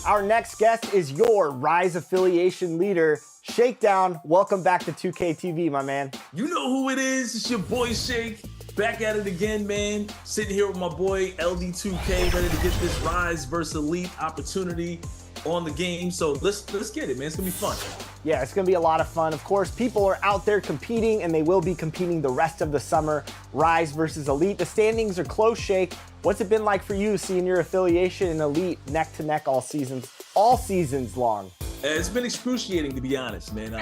Our next guest is your Rise affiliation leader, Shakedown. Welcome back to 2K TV, my man. You know who it is. It's your boy Shake. Back at it again, man. Sitting here with my boy LD2K, ready to get this Rise versus Elite opportunity on the game. So let's get it, man. It's gonna be fun. Yeah, it's gonna be a lot of fun. Of course, people are out there competing, and they will be competing the rest of the summer. Rise versus Elite. The standings are close, Shake. What's it been like for you seeing your affiliation and Elite neck to neck all seasons long? It's been excruciating, to be honest, man.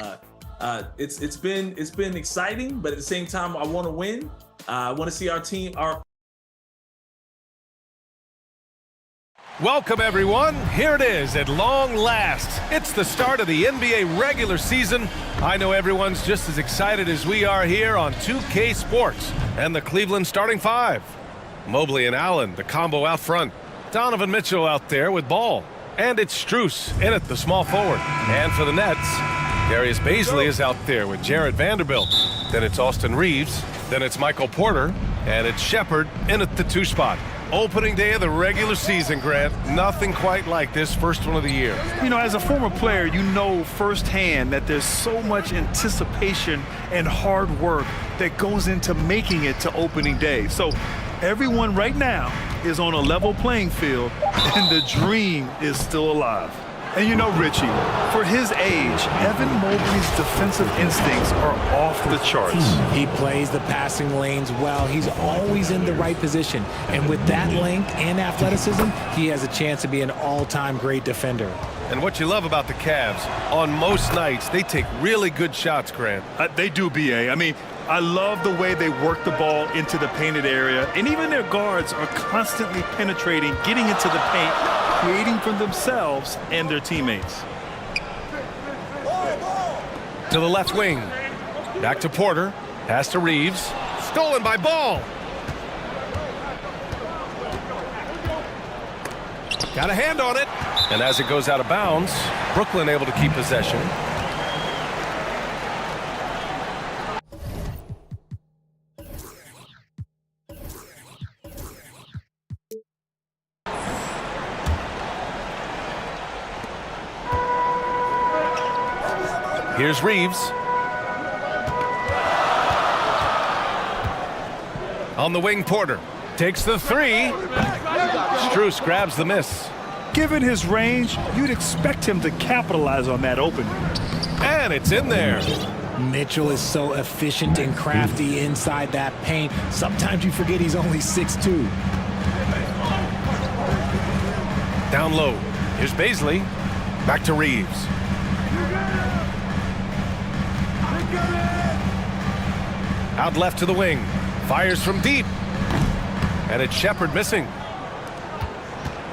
It's been exciting, but at the same time, I want to win. I want to see our team. Welcome, everyone. Here it is at long last. It's the start of the NBA regular season. I know everyone's just as excited as we are here on 2K Sports and the Cleveland starting five. Mobley and Allen, the combo out front. Donovan Mitchell out there with ball. And it's Strus in at the small forward. And for the Nets, Darius Bazley is out there with Jarrett Vanderbilt. Then it's Austin Reeves. Then it's Michael Porter. And it's Shepard in at the 2 spot. Opening day of the regular season, Grant. Nothing quite like this first one of the year. You know, as a former player, you know firsthand that there's so much anticipation and hard work that goes into making it to opening day. So everyone right now is on a level playing field, and the dream is still alive. And you know, Richie, for his age, Evan Mobley's defensive instincts are off the charts. He plays the passing lanes well. He's always in the right position. And with that length and athleticism, he has a chance to be an all-time great defender. And what you love about the Cavs, on most nights, they take really good shots, Grant. They do, B.A. I mean, I love the way they work the ball into the painted area, and even their guards are constantly penetrating, getting into the paint, creating for themselves and their teammates. To the left wing. Back to Porter. Pass to Reeves. Stolen by Ball. Got a hand on it. And as it goes out of bounds, Brooklyn able to keep possession. Here's Reeves. On the wing, Porter takes the 3. Strus grabs the miss. Given his range, you'd expect him to capitalize on that opening. And it's in there. Mitchell is so efficient and crafty inside that paint. Sometimes you forget he's only 6'2". Down low. Here's Bazley. Back to Reeves. Out left to the wing. Fires from deep. And it's Shepard missing.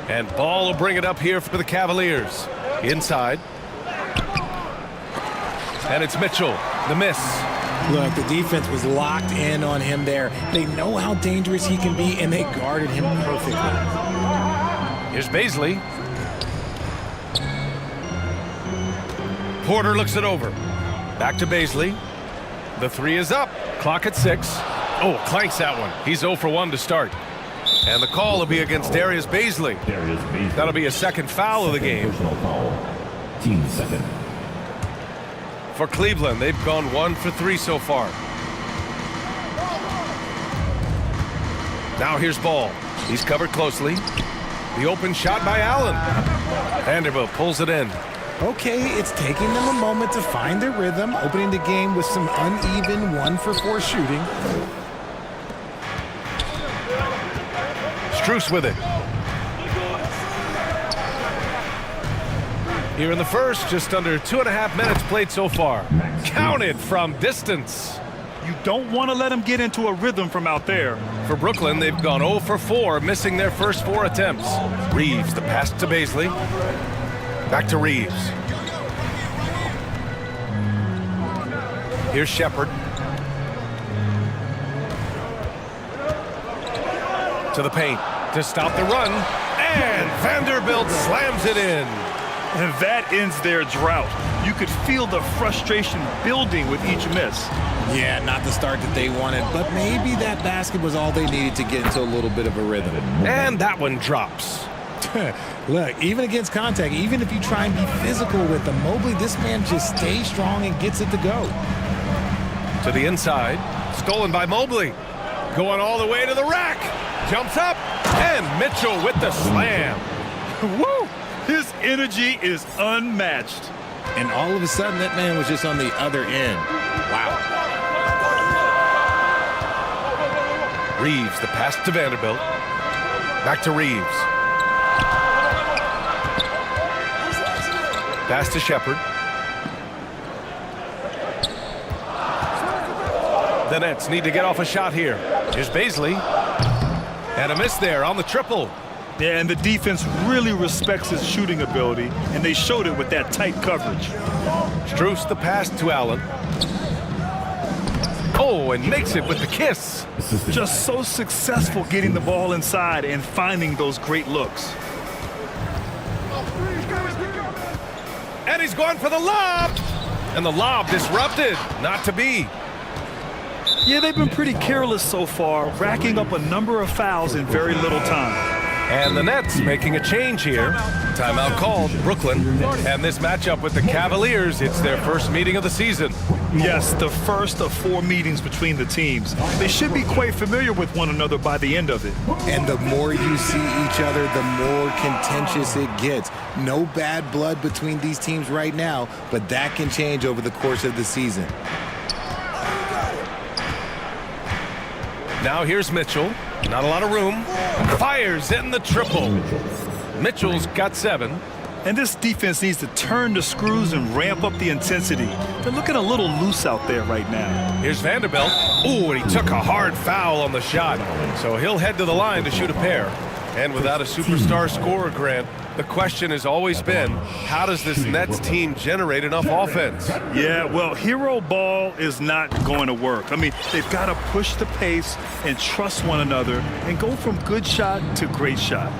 And Ball will bring it up here for the Cavaliers. Inside. And it's Mitchell. The miss. Look, the defense was locked in on him there. They know how dangerous he can be, and they guarded him perfectly. Here's Baisley. Porter looks it over. Back to Baisley. The three is up. Clock at 6. Oh, clanks that one. He's 0 for 1 to start. And the call will be against Darius Baisley. That'll be a second foul of the game. Team second. For Cleveland, they've gone 1 for 3 so far. Now here's Ball. He's covered closely. The open shot by Allen. Vanderbilt pulls it in. Okay, it's taking them a moment to find their rhythm, opening the game with some uneven 1 for 4 shooting. Strus with it. Here in the first, just under 2.5 minutes played so far. Counted from distance. You don't want to let them get into a rhythm from out there. For Brooklyn, they've gone 0 for 4, missing their first 4 attempts. Reeves, the pass to Baisley. Back to Reeves. Here's Shepard. To the paint to stop the run. And Vanderbilt slams it in. And that ends their drought. You could feel the frustration building with each miss. Yeah, not the start that they wanted, but maybe that basket was all they needed to get into a little bit of a rhythm. And that one drops. Look, even against contact, even if you try and be physical with them, Mobley, this man just stays strong and gets it to go. To the inside. Stolen by Mobley. Going all the way to the rack. Jumps up. And Mitchell with the slam. Woo! His energy is unmatched. And all of a sudden, that man was just on the other end. Wow. Reeves, the pass to Vanderbilt. Back to Reeves. Pass to Shepard. The Nets need to get off a shot here. Here's Baisley. And a miss there on the triple. Yeah, and the defense really respects his shooting ability, and they showed it with that tight coverage. Strus the pass to Allen. Oh, and makes it with the kiss. Just so successful getting the ball inside and finding those great looks. And he's going for the lob. And the lob disrupted. Not to be. Yeah, they've been pretty careless so far, racking up a number of fouls in very little time. And the Nets making a change here. Timeout called, Brooklyn. And this matchup with the Cavaliers, it's their first meeting of the season. Yes, the first of 4 meetings between the teams. They should be quite familiar with one another by the end of it. And the more you see each other, the more contentious it gets. No bad blood between these teams right now, but that can change over the course of the season. Now here's Mitchell. Not a lot of room. Fires in the triple. Mitchell's got 7. And this defense needs to turn the screws and ramp up the intensity. They're looking a little loose out there right now. Here's Vanderbilt. Ooh, and he took a hard foul on the shot. So he'll head to the line to shoot a pair. And without a superstar scorer, Grant, the question has always been, how does this Nets team generate enough offense? Yeah, well, hero ball is not going to work. I mean, they've got to push the pace and trust one another and go from good shot to great shot.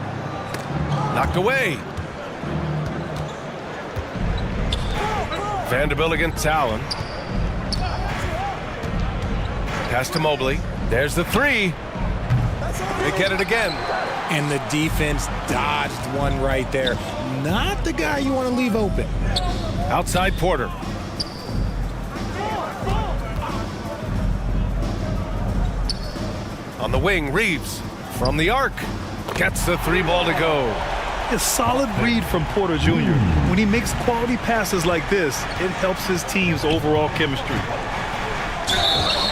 Knocked away. Vanderbilt against Allen. Pass to Mobley. There's the 3. They get it again. And the defense dodged one right there. Not the guy you want to leave open. Outside Porter. On the wing, Reeves from the arc. Gets the 3 ball to go. A solid read from Porter Jr. When he makes quality passes like this, it helps his team's overall chemistry.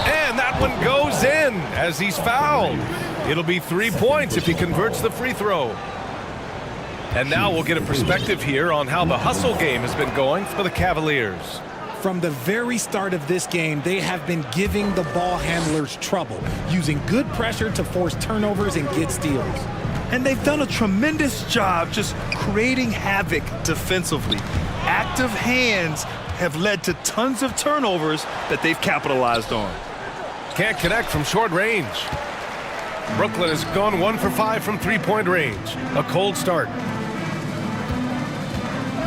And that one goes in as he's fouled. It'll be 3 points if he converts the free throw. And now we'll get a perspective here on how the hustle game has been going for the Cavaliers. From the very start of this game, they have been giving the ball handlers trouble, using good pressure to force turnovers and get steals. And they've done a tremendous job just creating havoc defensively. Active hands have led to tons of turnovers that they've capitalized on. Can't connect from short range. Brooklyn has gone 1 for 5 from three-point range. A cold start.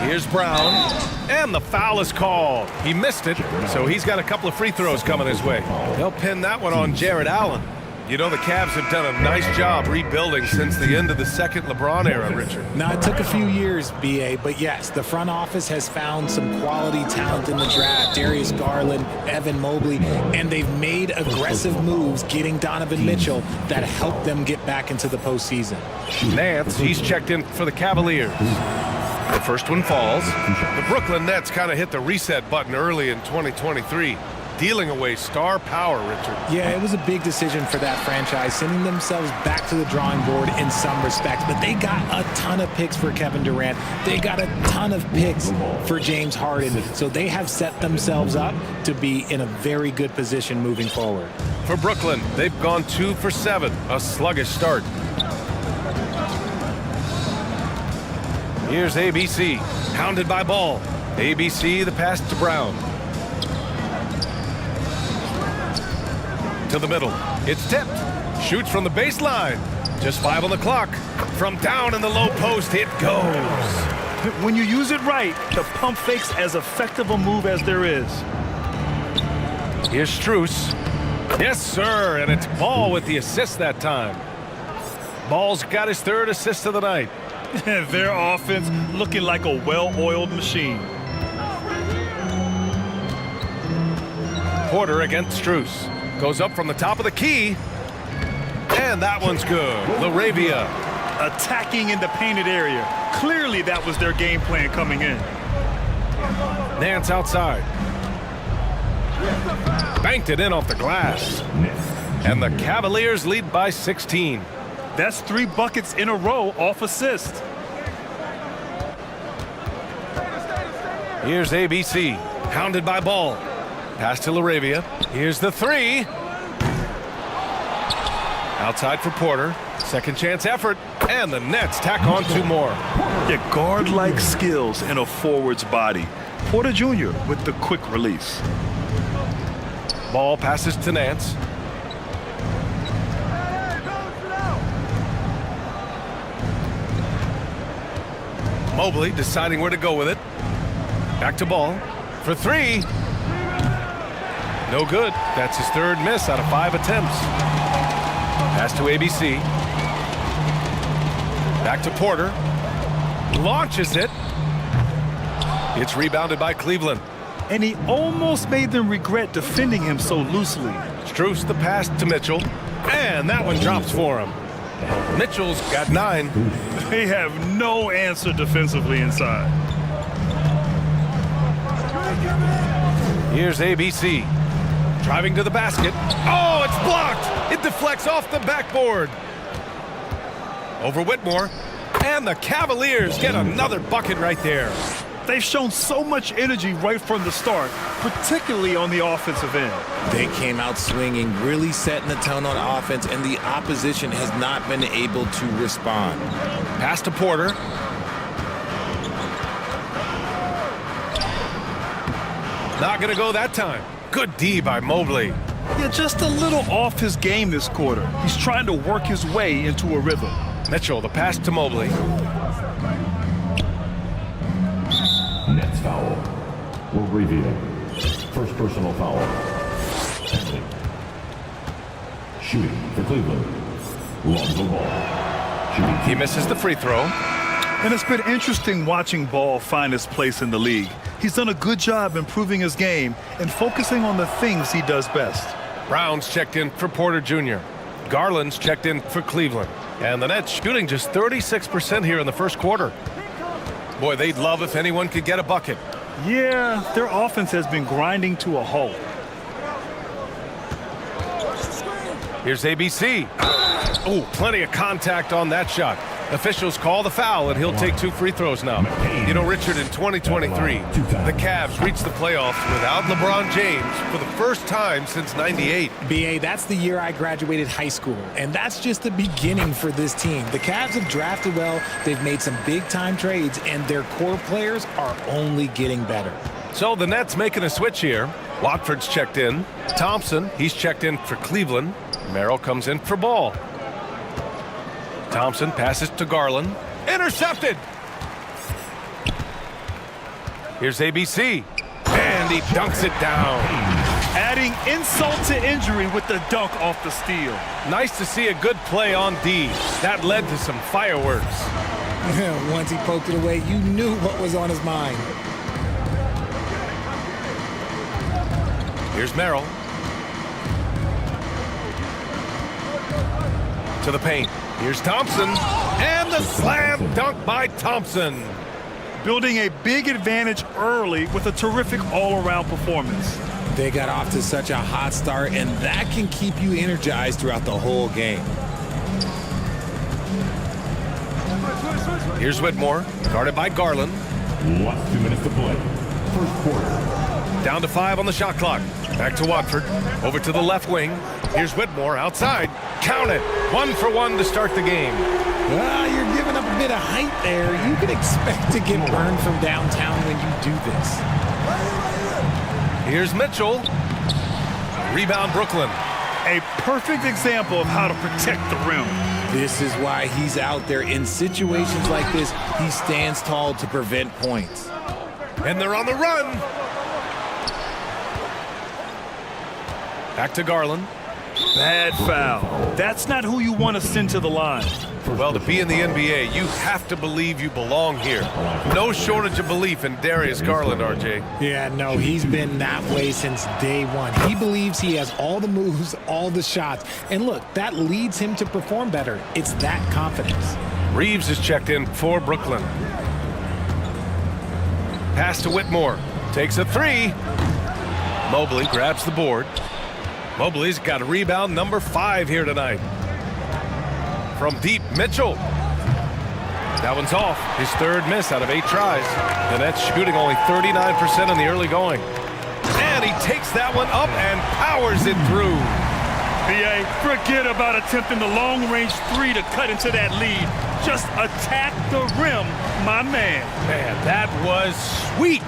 Here's Brown, and the foul is called. He missed it, so he's got a couple of free throws coming his way. They'll pin that one on Jared Allen. You know, the Cavs have done a nice job rebuilding since the end of the second LeBron era, Richard. Now, it took a few years, B.A., but yes, the front office has found some quality talent in the draft. Darius Garland, Evan Mobley, and they've made aggressive moves getting Donovan Mitchell that helped them get back into the postseason. Nance, he's checked in for the Cavaliers. The first one falls. The Brooklyn Nets kind of hit the reset button early in 2023. Dealing away star power, Richard. Yeah, it was a big decision for that franchise, sending themselves back to the drawing board in some respects. But they got a ton of picks for Kevin Durant. They got a ton of picks for James Harden. So they have set themselves up to be in a very good position moving forward. For Brooklyn, they've gone 2 for 7, a sluggish start. Here's ABC, hounded by Ball. ABC, the pass to Brown. To the middle. It's tipped. Shoots from the baseline. Just 5 on the clock. From down in the low post, it goes. When you use it right, the pump fake's as effective a move as there is. Here's Strus. Yes, sir, and it's Ball with the assist that time. Ball's got his 3rd assist of the night. Their offense looking like a well-oiled machine. Porter against Strus. Goes up from the top of the key. And that one's good. Laravia. Attacking in the painted area. Clearly that was their game plan coming in. Nance outside. Banked it in off the glass. And the Cavaliers lead by 16. That's 3 buckets in a row off assist. Here's ABC. Hounded by Ball. Pass to Laravia. Here's the 3. Outside for Porter. Second chance effort. And the Nets tack on 2 more. Yeah, guard-like skills in a forward's body. Porter Jr. with the quick release. Ball passes to Nance. Mobley deciding where to go with it. Back to Ball. For 3. No good. That's his 3rd miss out of 5 attempts. Pass to ABC. Back to Porter. Launches it. It's rebounded by Cleveland. And he almost made them regret defending him so loosely. Strus the pass to Mitchell. And that one drops for him. Mitchell's got 9. They have no answer defensively inside. Here's ABC. Driving to the basket. Oh, it's blocked. It deflects off the backboard. Over Whitmore. And the Cavaliers get another bucket right there. They've shown so much energy right from the start, particularly on the offensive end. They came out swinging, really setting the tone on offense, and the opposition has not been able to respond. Pass to Porter. Not going to go that time. Good D by Mobley. Yeah, just a little off his game this quarter. He's trying to work his way into a rhythm. Mitchell, the pass to Mobley. Nets foul. Laravia. First personal foul. Shooting for Cleveland. Lonzo Ball. Shooting. He misses the free throw. And it's been interesting watching Ball find his place in the league. He's done a good job improving his game and focusing on the things he does best. Brown's checked in for Porter Jr. Garland's checked in for Cleveland. And the Nets shooting just 36% here in the first quarter. Boy, they'd love if anyone could get a bucket. Yeah, their offense has been grinding to a halt. Here's ABC. Oh, plenty of contact on that shot. Officials call the foul, and he'll take 2 free throws now. You know, Richard, in 2023, the Cavs reached the playoffs without LeBron James for the first time since '98. BA, that's the year I graduated high school, and that's just the beginning for this team. The Cavs have drafted well, they've made some big-time trades, and their core players are only getting better. So the Nets making a switch here. Watford's checked in. Thompson, he's checked in for Cleveland. Merrill comes in for Ball. Thompson passes to Garland. Intercepted! Here's ABC. And he dunks it down. Adding insult to injury with the dunk off the steal. Nice to see a good play on D. That led to some fireworks. Once he poked it away, you knew what was on his mind. Here's Merrill. To the paint. Here's Thompson. And the slam dunk by Thompson. Building a big advantage early with a terrific all-around performance. They got off to such a hot start, and that can keep you energized throughout the whole game. Here's Whitmore, guarded by Garland. Last 2 minutes to play. First quarter. Down to 5 on the shot clock. Back to Watford. Over to the left wing. Here's Whitmore outside. Count it. 1 for 1 to start the game. Well, you're giving up a bit of height there. You can expect to get burned from downtown when you do this. Here's Mitchell. Rebound Brooklyn. A perfect example of how to protect the rim. This is why he's out there. In situations like this, he stands tall to prevent points. And they're on the run. Back to Garland. Bad foul. That's not who you want to send to the line. Well, to be in the NBA, you have to believe you belong here. No shortage of belief in Darius Garland, RJ. Yeah, no, he's been that way since day one. He believes he has all the moves, all the shots. And look, that leads him to perform better. It's that confidence. Reeves is checked in for Brooklyn. Pass to Whitmore. Takes a 3. Mobley grabs the board. Mobley's got a rebound number 5 here tonight. From deep, Mitchell. That one's off. His 3rd miss out of 8 tries. The Nets shooting only 39% in the early going. And he takes that one up and powers it through. BA, forget about attempting the long-range 3 to cut into that lead. Just attack the rim, my man. Man, that was sweet.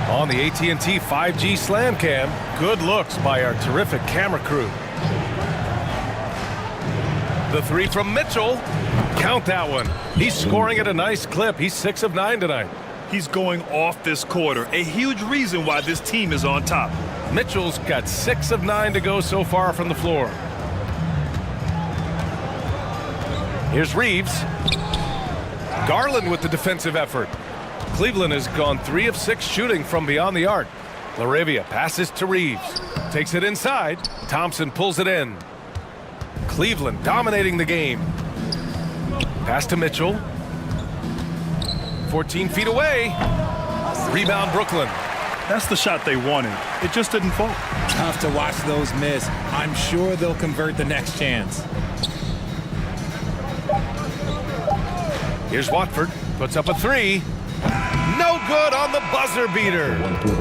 On the AT&T 5G Slam Cam, good looks by our terrific camera crew. The 3 from Mitchell. Count that one. He's scoring at a nice clip. He's 6 of 9 tonight. He's going off this quarter. A huge reason why this team is on top. Mitchell's got 6 of 9 to go so far from the floor. Here's Reeves. Garland with the defensive effort. Cleveland has gone 3 of 6 shooting from beyond the arc. LaRavia passes to Reeves. Takes it inside. Thompson pulls it in. Cleveland dominating the game. Pass to Mitchell. 14 feet away. Rebound Brooklyn. That's the shot they wanted. It just didn't fall. Tough to watch those miss. I'm sure they'll convert the next chance. Here's Watford. Puts up a 3. No good on the buzzer beater.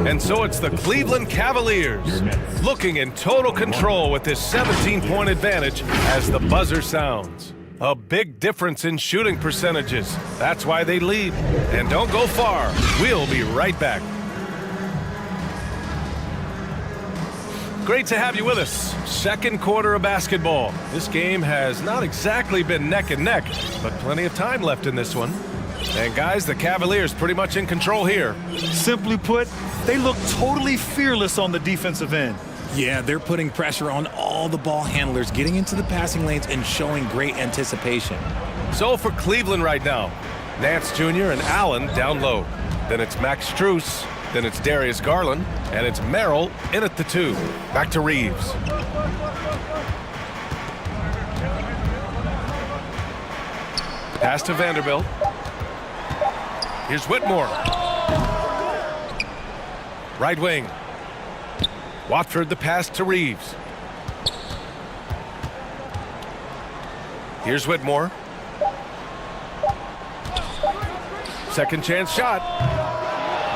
And so it's the Cleveland Cavaliers looking in total control with this 17-point advantage as the buzzer sounds. A big difference in shooting percentages. That's why they lead. And don't go far. We'll be right back. Great to have you with us. Second quarter of basketball. This game has not exactly been neck and neck, but plenty of time left in this one. And guys, the Cavaliers pretty much in control here. Simply put, they look totally fearless on the defensive end. Yeah, they're putting pressure on all the ball handlers, getting into the passing lanes and showing great anticipation. So for Cleveland right now, Nance Jr. and Allen down low. Then it's Max Strus. Then it's Darius Garland. And it's Merrill in at the 2. Back to Reeves. Pass to Vanderbilt. Here's Whitmore. Right wing. Watford the pass to Reeves. Here's Whitmore. Second chance shot.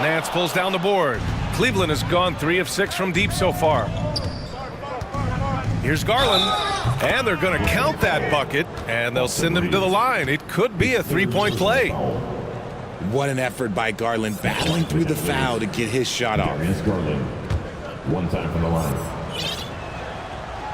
Nance pulls down the board. Cleveland has gone 3 of 6 from deep so far. Here's Garland, and they're going to count that bucket, and they'll send him to the line. It could be a 3-point play. What an effort by Garland, battling through the foul to get his shot off. Darius Garland. One time from the line.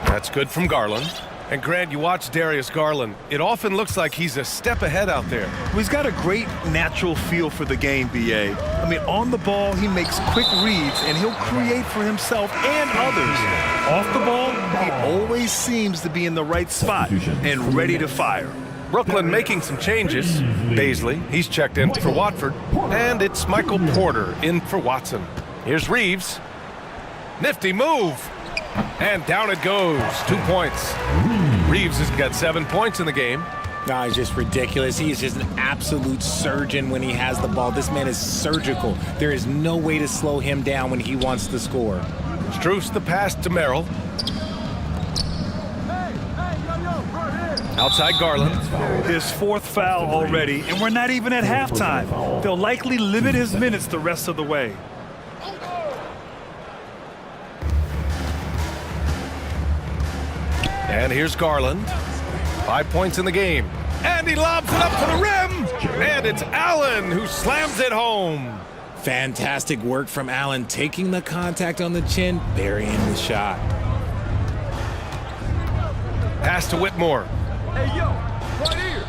That's good from Garland. And Grant, you watch Darius Garland. It often looks like he's a step ahead out there. Well, he's got a great natural feel for the game, B.A. I mean, on the ball, he makes quick reads, and he'll create for himself and others. Off the ball, he always seems to be in the right spot and ready to fire. Brooklyn making some changes. Baisley, he's checked in for Watford. And it's Michael Porter in for Watson. Here's Reeves. Nifty move. And down it goes. 2 points. Reeves has got 7 points in the game. No, he's just ridiculous. He is just an absolute surgeon when he has the ball. This man is surgical. There is no way to slow him down when he wants to score. Strus the pass to Merrill. Outside Garland. His 4th foul already, and we're not even at halftime. They'll likely limit his minutes the rest of the way. And here's Garland. 5 points in the game. And he lobs it up to the rim. And it's Allen who slams it home. Fantastic work from Allen, taking the contact on the chin, burying the shot. Pass to Whitmore. Hey, yo, right here.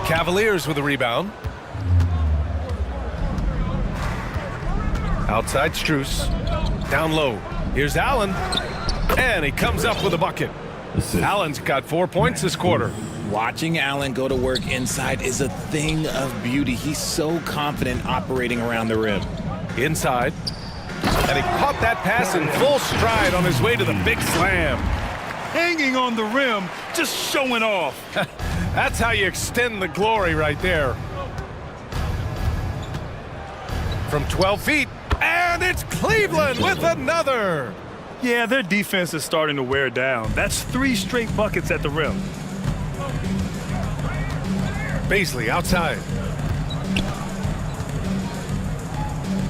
Cavaliers with a rebound. Outside Strus. Down low. Here's Allen. And he comes up with a bucket. Allen's got 4 points this quarter. Watching Allen go to work inside is a thing of beauty. He's so confident operating around the rim. Inside. And he caught that pass in full stride on his way to the big slam. Hanging on the rim, just showing off. That's how you extend the glory right there. From 12 feet. And it's Cleveland with another. Yeah, their defense is starting to wear down. That's 3 straight buckets at the rim. Baisley outside.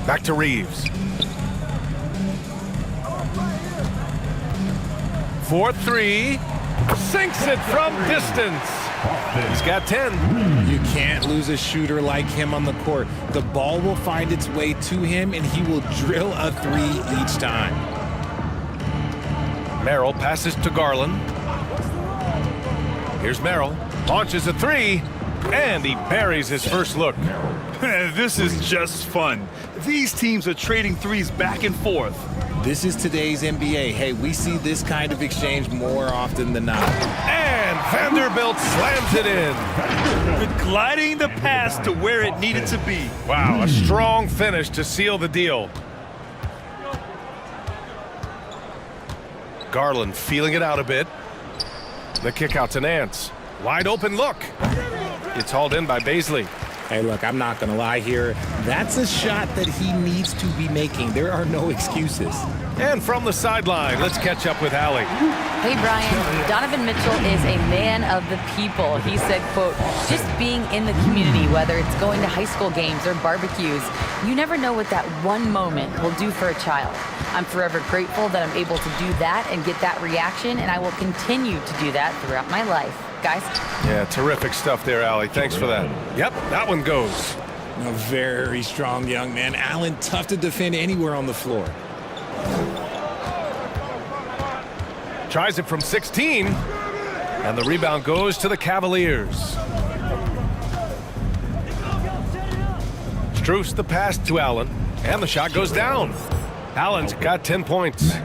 Back to Reeves. 4-3. Sinks it from distance. He's got 10. You can't lose a shooter like him on the court. The ball will find its way to him, and he will drill a 3 each time. Merrill passes to Garland. Here's Merrill. Launches a 3. And he buries his first look. This is just fun. These teams are trading threes back and forth. This is today's NBA. Hey, we see this kind of exchange more often than not. And Vanderbilt slams it in. Gliding the pass to where it needed to be. Wow, a strong finish to seal the deal. Garland feeling it out a bit. The kick out to Nance. Wide open look. It's hauled in by Baisley. Hey, look, I'm not going to lie here. That's a shot that he needs to be making. There are no excuses. And from the sideline, let's catch up with Allie. Hey, Brian, Donovan Mitchell is a man of the people. He said, quote, just being in the community, whether it's going to high school games or barbecues, you never know what that one moment will do for a child. I'm forever grateful that I'm able to do that and get that reaction, and I will continue to do that throughout my life. Guys? Yeah, terrific stuff there, Allie. Thanks for that. Yep, that one goes. A very strong young man. Allen, tough to defend anywhere on the floor. Tries it from 16. And the rebound goes to the Cavaliers. Strus the pass to Allen. And the shot goes down. Allen's got 10 points.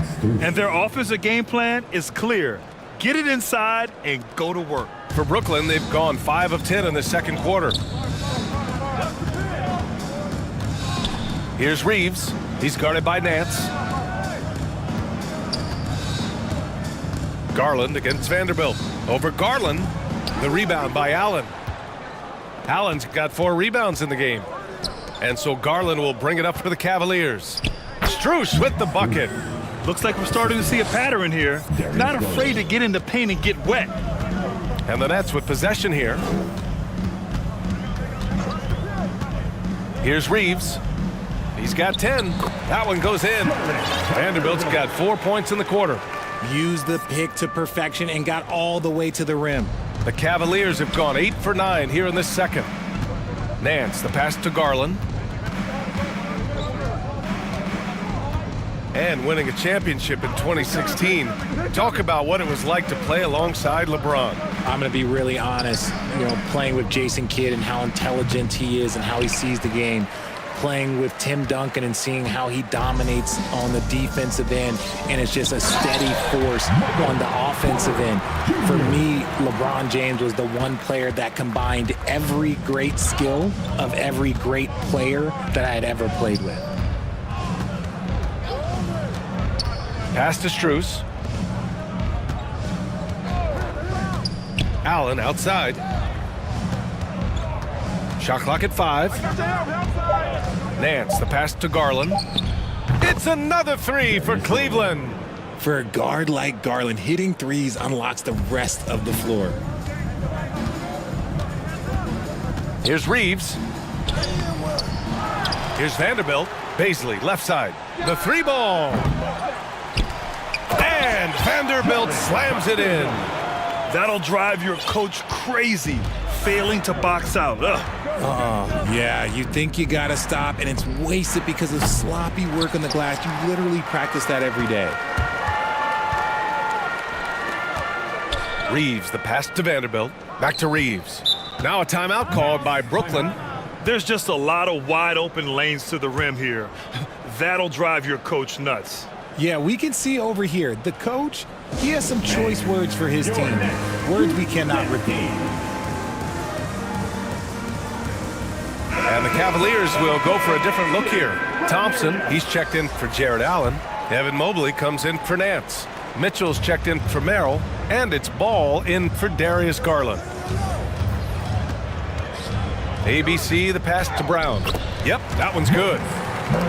And their offensive game plan is clear. Get it inside and go to work. For Brooklyn, they've gone 5 of 10 in the second quarter. Here's Reeves. He's guarded by Nance. Garland against Vanderbilt. Over Garland. The rebound by Allen. Allen's got 4 rebounds in the game. And so Garland will bring it up for the Cavaliers. Strus with the bucket. Looks like we're starting to see a pattern here. Not afraid to get in the paint and get wet. And the Nets with possession here. Here's Reeves. He's got 10. That one goes in. Vanderbilt's got 4 points in the quarter. Used the pick to perfection and got all the way to the rim. The Cavaliers have gone 8 for 9 here in this second. Nance, the pass to Garland. And winning a championship in 2016. Talk about what it was like to play alongside LeBron. I'm going to be really honest, playing with Jason Kidd and how intelligent he is and how he sees the game. Playing with Tim Duncan and seeing how he dominates on the defensive end, and it's just a steady force on the offensive end. For me, LeBron James was the one player that combined every great skill of every great player that I had ever played with. Pass to Strus. Allen outside. Shot clock at 5. Nance, the pass to Garland. It's another 3 for Cleveland. For a guard like Garland, hitting threes unlocks the rest of the floor. Here's Reeves. Here's Vanderbilt. Baisley, left side. The 3 ball. And Vanderbilt slams it in. That'll drive your coach crazy, failing to box out. Yeah, you think you got to stop, and it's wasted because of sloppy work on the glass. You literally practice that every day. Reeves, the pass to Vanderbilt. Back to Reeves. Now a timeout called by Brooklyn. There's just a lot of wide open lanes to the rim here. That'll drive your coach nuts. Yeah, we can see over here, the coach, he has some choice words for his team. Words we cannot repeat. And the Cavaliers will go for a different look here. Thompson, he's checked in for Jared Allen. Evan Mobley comes in for Nance. Mitchell's checked in for Merrill. And it's Ball in for Darius Garland. ABC, the pass to Brown. Yep, that one's good.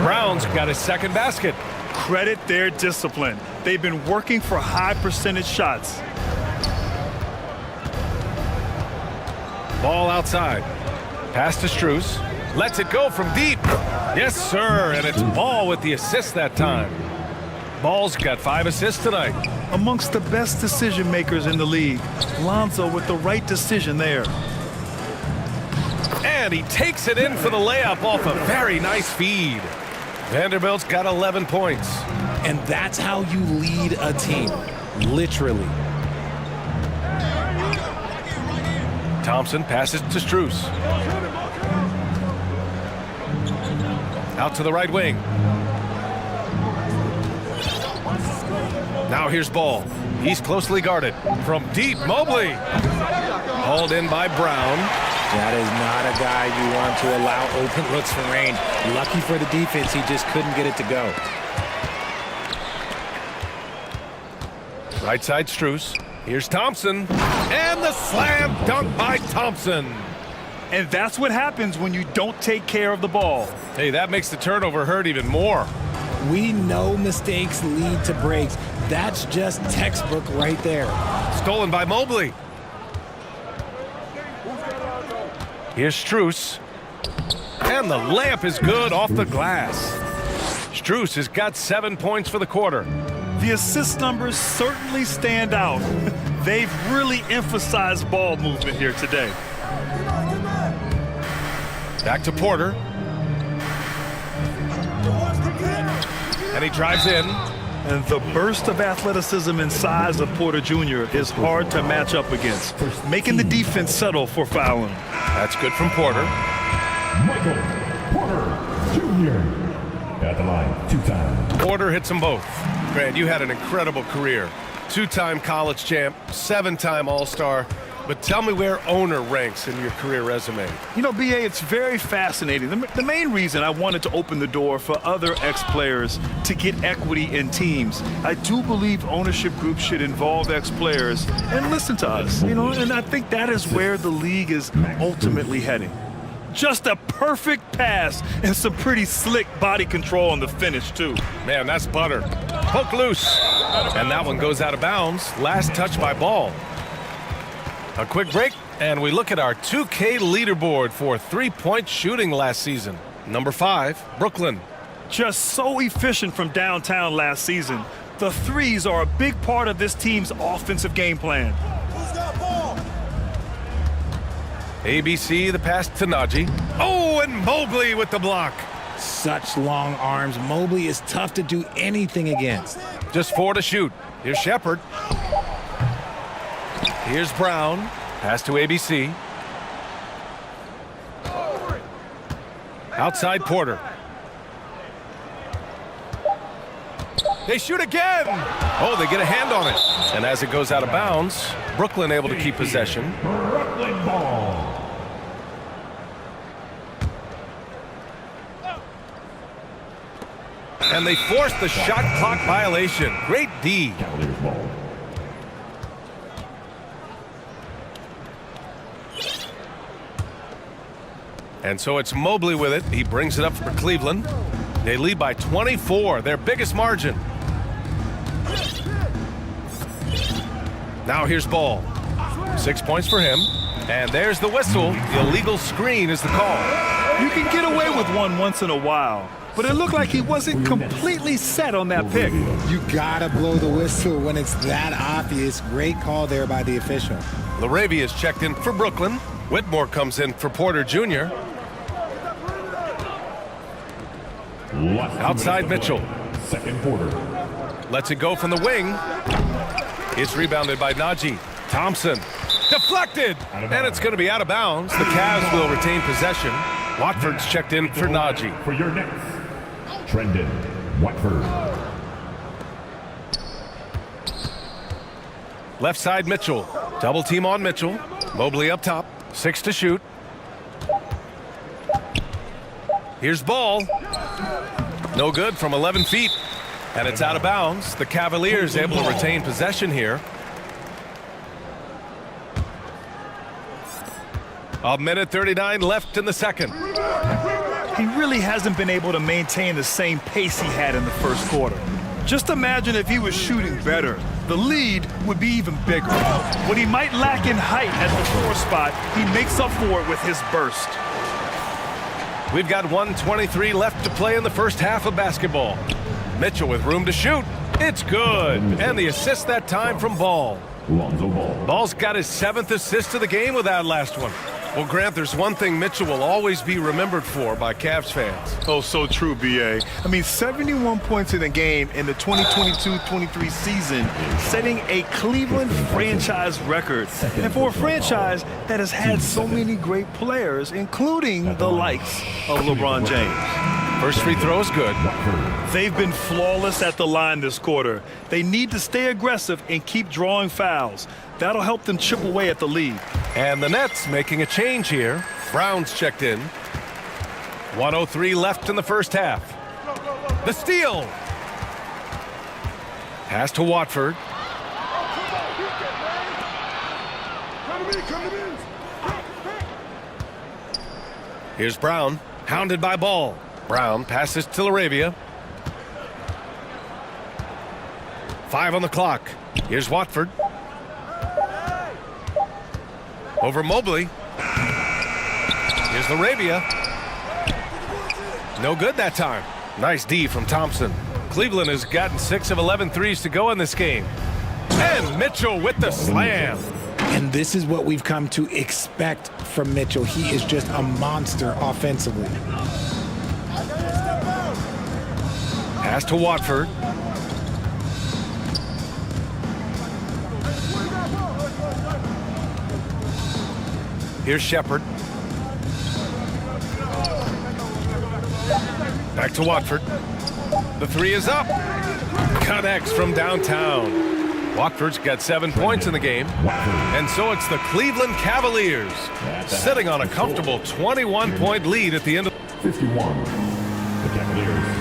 Brown's got his second basket. Credit their discipline. They've been working for high percentage shots. Ball outside. Pass to Strus. Lets it go from deep. Yes, sir. And it's Ball with the assist that time. Ball's got 5 assists tonight. Amongst the best decision makers in the league. Lonzo with the right decision there. And he takes it in for the layup off a very nice feed. Vanderbilt's got 11 points. And that's how you lead a team, literally. Thompson passes to Strus. Out to the right wing. Now here's Ball. He's closely guarded. From deep, Mobley. Hauled in by Brown. That is not a guy you want to allow open looks from range. Lucky for the defense, he just couldn't get it to go. Right side Strus. Here's Thompson. And the slam dunk by Thompson. And that's what happens when you don't take care of the ball. Hey, that makes the turnover hurt even more. We know mistakes lead to breaks. That's just textbook right there. Stolen by Mobley. Here's Strus. And the layup is good off the glass. Strus has got 7 points for the quarter. The assist numbers certainly stand out. They've really emphasized ball movement here today. Back to Porter. And he drives in. And the burst of athleticism and size of Porter Jr. is hard to match up against, making the defense settle for fouling. That's good from Porter. Michael Porter Jr. at the line, 2-time. Porter hits them both. Grant, you had an incredible career. 2-time college champ, 7-time All-Star. But tell me where owner ranks in your career resume. You know, B.A., it's very fascinating. The main reason I wanted to open the door for other ex-players to get equity in teams, I do believe ownership groups should involve ex-players and listen to us, you know, and I think that is where the league is ultimately heading. Just a perfect pass and some pretty slick body control on the finish, too. Man, that's butter. Poke loose. And that one goes out of bounds. Last touch by Ball. A quick break, and we look at our 2K leaderboard for three-point shooting last season. Number 5, Brooklyn. Just so efficient from downtown last season. The threes are a big part of this team's offensive game plan. ABC, the pass to Najee. Oh, and Mobley with the block. Such long arms. Mobley is tough to do anything against. Just 4 to shoot. Here's Shepard. Here's Brown. Pass to ABC. Outside Porter. They shoot again. Oh, they get a hand on it. And as it goes out of bounds, Brooklyn able to keep possession. Brooklyn ball. And they force the shot clock violation. Great D. Cavaliers ball. And so it's Mobley with it. He brings it up for Cleveland. They lead by 24, their biggest margin. Now here's Ball. 6 points for him. And there's the whistle. The illegal screen is the call. You can get away with one once in a while, but it looked like he wasn't completely set on that pick. You gotta blow the whistle when it's that obvious. Great call there by the official. LaRavia is checked in for Brooklyn. Whitmore comes in for Porter Jr. Outside Mitchell. Second quarter. Lets it go from the wing. It's rebounded by Najee. Thompson. Deflected. And it's going to be out of bounds. The Cavs will retain possession. Watford's checked in for Najee. For your next, Trendon Watford. Left side Mitchell. Double team on Mitchell. Mobley up top. 6 to shoot. Here's Ball. No good from 11 feet. And it's out of bounds. The Cavaliers able to retain possession here. A minute 39 left in the second. He really hasn't been able to maintain the same pace he had in the first quarter. Just imagine if he was shooting better. The lead would be even bigger. What he might lack in height at the 4 spot, he makes up for it with his burst. We've got 1:23 left to play in the first half of basketball. Mitchell with room to shoot. It's good. And the assist that time from Ball. Lonzo Ball. Ball's got his 7th assist of the game with that last one. Well, Grant, there's one thing Mitchell will always be remembered for by Cavs fans. Oh, so true, B.A. I mean, 71 points in the game in the 2022-23 season, setting a Cleveland franchise record. And for a franchise that has had so many great players, including the likes of LeBron James. First free throw is good. They've been flawless at the line this quarter. They need to stay aggressive and keep drawing fouls. That'll help them chip away at the lead. And the Nets making a change here. Brown's checked in. 1:03 left in the first half. The steal. Pass to Watford. Here's Brown, hounded by Ball. Brown passes to LaRavia. 5 on the clock. Here's Watford. Over Mobley. Here's LaRavia. No good that time. Nice D from Thompson. Cleveland has gotten 6 of 11 threes to go in this game. And Mitchell with the slam. And this is what we've come to expect from Mitchell. He is just a monster offensively. Pass to Watford. Here's Shepard. Back to Watford. The 3 is up. Connects from downtown. Watford's got 7 points in the game. And so it's the Cleveland Cavaliers sitting on a comfortable 21-point lead at the end of 51. The Cavaliers,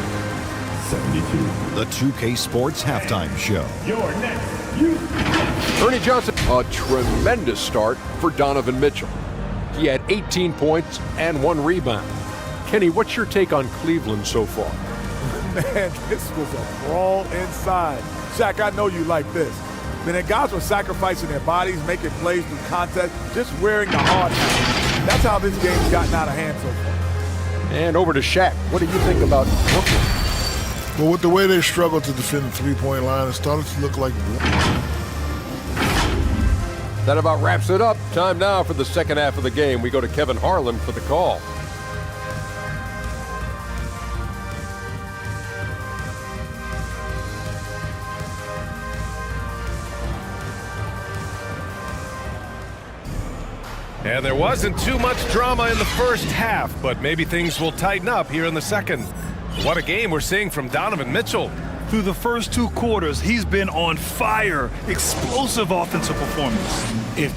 72. The 2K Sports Halftime Show. Your next, Ernie Johnson, a tremendous start for Donovan Mitchell. He had 18 points and 1 rebound. Kenny, what's your take on Cleveland so far? Man, this was a brawl inside. Shaq, I know you like this. Man, the guys were sacrificing their bodies, making plays through contest, just wearing the hard hat. That's how this game's gotten out of hand so far. And over to Shaq. What do you think about Brooklyn? Well, with the way they struggled to defend the three-point line, it started to look like... That about wraps it up. Time now for the second half of the game. We go to Kevin Harlan for the call. And there wasn't too much drama in the first half, but maybe things will tighten up here in the second. What a game we're seeing from Donovan Mitchell. Through the first 2 quarters, he's been on fire. Explosive offensive performance. If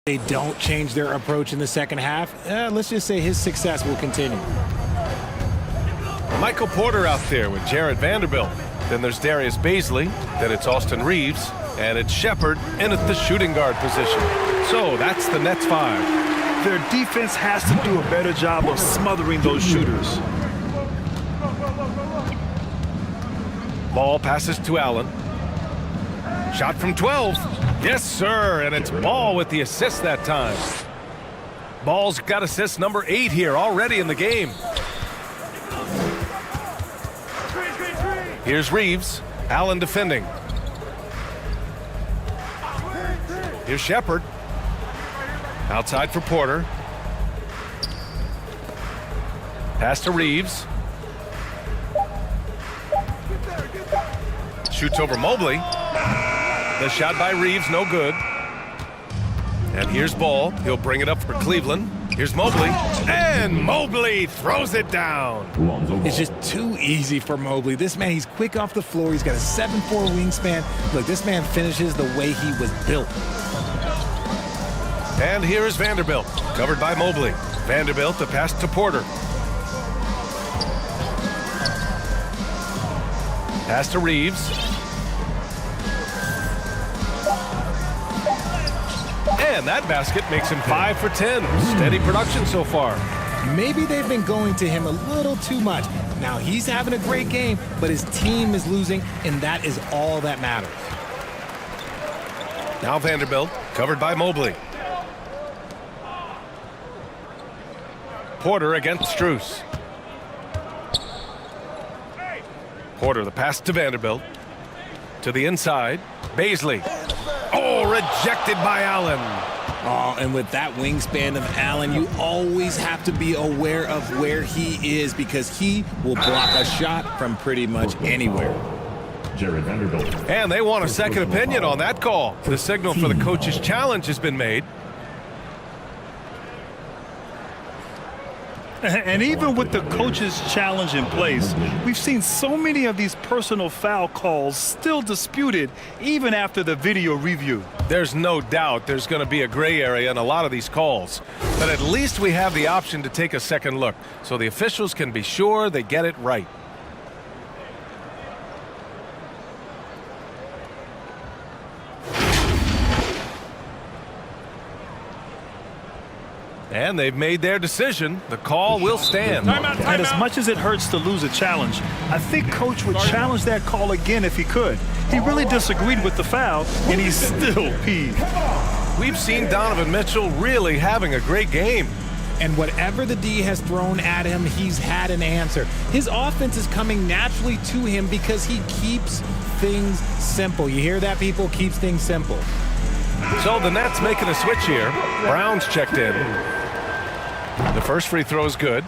they don't change their approach in the second half, let's just say his success will continue. Michael Porter out there with Jarrett Vanderbilt. Then there's Darius Baisley. Then it's Austin Reeves. And it's Shepard in at the shooting guard position. So that's the Nets 5. Their defense has to do a better job of smothering those shooters. Ball passes to Allen. Shot from 12. Yes, sir. And it's Ball with the assist that time. Ball's got assist number 8 here already in the game. Here's Reeves. Allen defending. Here's Shepard. Outside for Porter. Pass to Reeves. Shoots over Mobley. The shot by Reeves, no good. And here's Ball. He'll bring it up for Cleveland. Here's Mobley. And Mobley throws it down. It's just too easy for Mobley. This man, he's quick off the floor. He's got a 7'4" wingspan. Look, this man finishes the way he was built. And here is Vanderbilt, covered by Mobley. Vanderbilt, the pass to Porter. Pass to Reeves. And that basket makes him 5 for 10. Steady production so far. Maybe they've been going to him a little too much. Now he's having a great game, but his team is losing, and that is all that matters. Now Vanderbilt, covered by Mobley. Porter against Strus. Porter, the pass to Vanderbilt. To the inside, Baisley. Oh, rejected by Allen. Oh, and with that wingspan of Allen, you always have to be aware of where he is because he will block a shot from pretty much anywhere. Jared Vanderbilt. And they want a second opinion on that call. The signal for the coach's challenge has been made. And even with the coach's challenge in place, we've seen so many of these personal foul calls still disputed even after the video review. There's no doubt there's going to be a gray area in a lot of these calls. But at least we have the option to take a second look so the officials can be sure they get it right. And they've made their decision. The call will stand. And as much as it hurts to lose a challenge, I think Coach would challenge that call again if he could. He really disagreed with the foul, and he's still peeved. We've seen Donovan Mitchell really having a great game. And whatever the D has thrown at him, he's had an answer. His offense is coming naturally to him because he keeps things simple. You hear that, people? Keeps things simple. So the Nets making a switch here. Brown's checked in. The first free throw is good.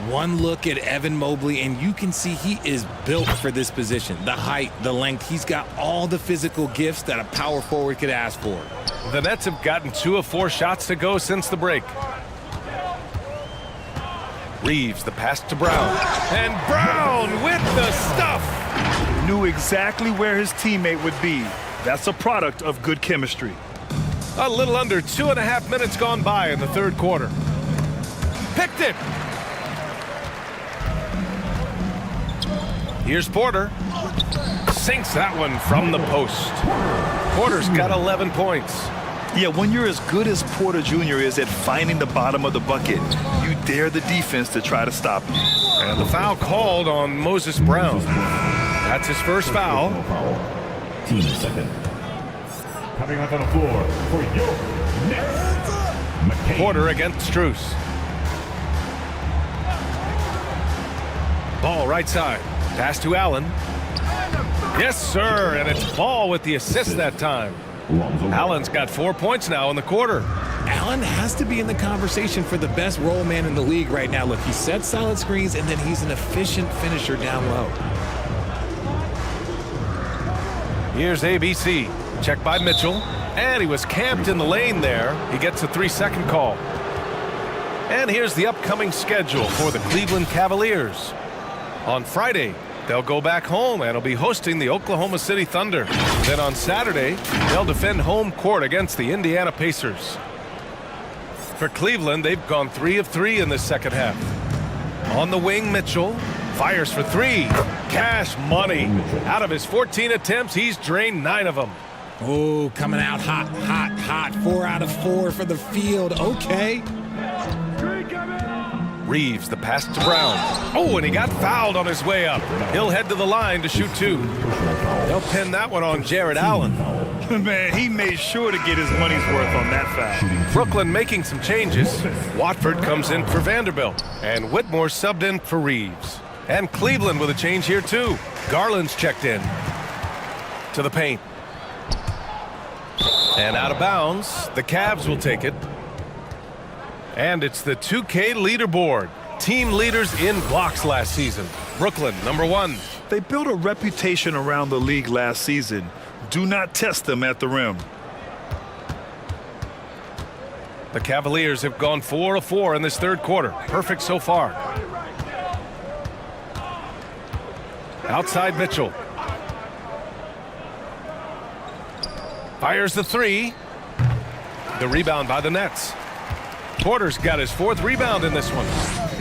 One look at Evan Mobley, and you can see he is built for this position. The height, the length, he's got all the physical gifts that a power forward could ask for. The Nets have gotten 2 of 4 shots to go since the break. Reeves, the pass to Brown. And Brown with the stuff. Knew exactly where his teammate would be. That's a product of good chemistry. A little under 2.5 minutes gone by in the third quarter. Picked it. Here's Porter. Sinks that one from the post. Porter's got 11 points. Yeah, when you're as good as Porter Jr. is at finding the bottom of the bucket, you dare the defense to try to stop him. And the foul called on Moses Brown. That's his first foul. Team second. Coming up on the floor for your next. McCain. Porter against Strus. Ball right side. Pass to Allen. Yes, sir, and it's Ball with the assist that time. Allen's got 4 points now in the quarter. Allen has to be in the conversation for the best roll man in the league right now. Look, he sets solid screens, and then he's an efficient finisher down low. Here's ABC. Check by Mitchell. And he was camped in the lane there. He gets a 3-second call. And here's the upcoming schedule for the Cleveland Cavaliers. On Friday, they'll go back home and will be hosting the Oklahoma City Thunder. Then on Saturday, they'll defend home court against the Indiana Pacers. For Cleveland, they've gone 3 of 3 in this second half. On the wing, Mitchell fires for 3. Cash money. Out of his 14 attempts, he's drained 9 of them. Oh, coming out hot, hot, hot. 4 out of 4 for the field. Okay. Reeves, the pass to Brown. Oh, and he got fouled on his way up. He'll head to the line to shoot 2. They'll pin that one on Jared Allen. Man, he made sure to get his money's worth on that foul. Brooklyn making some changes. Watford comes in for Vanderbilt, and Whitmore subbed in for Reeves. And Cleveland with a change here, too. Garland's checked in. To the paint. And out of bounds, the Cavs will take it. And it's the 2K leaderboard. Team leaders in blocks last season. Brooklyn, number 1. They built a reputation around the league last season. Do not test them at the rim. The Cavaliers have gone 4 of 4 in this third quarter. Perfect so far. Outside Mitchell. Fires the 3. The rebound by the Nets. Porter's got his 4th rebound in this one.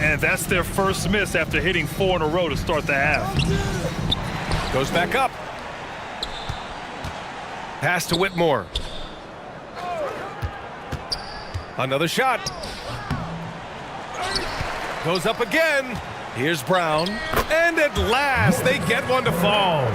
And that's their first miss after hitting 4 in a row to start the half. Goes back up. Pass to Whitmore. Another shot. Goes up again. Here's Brown. And at last, they get one to fall.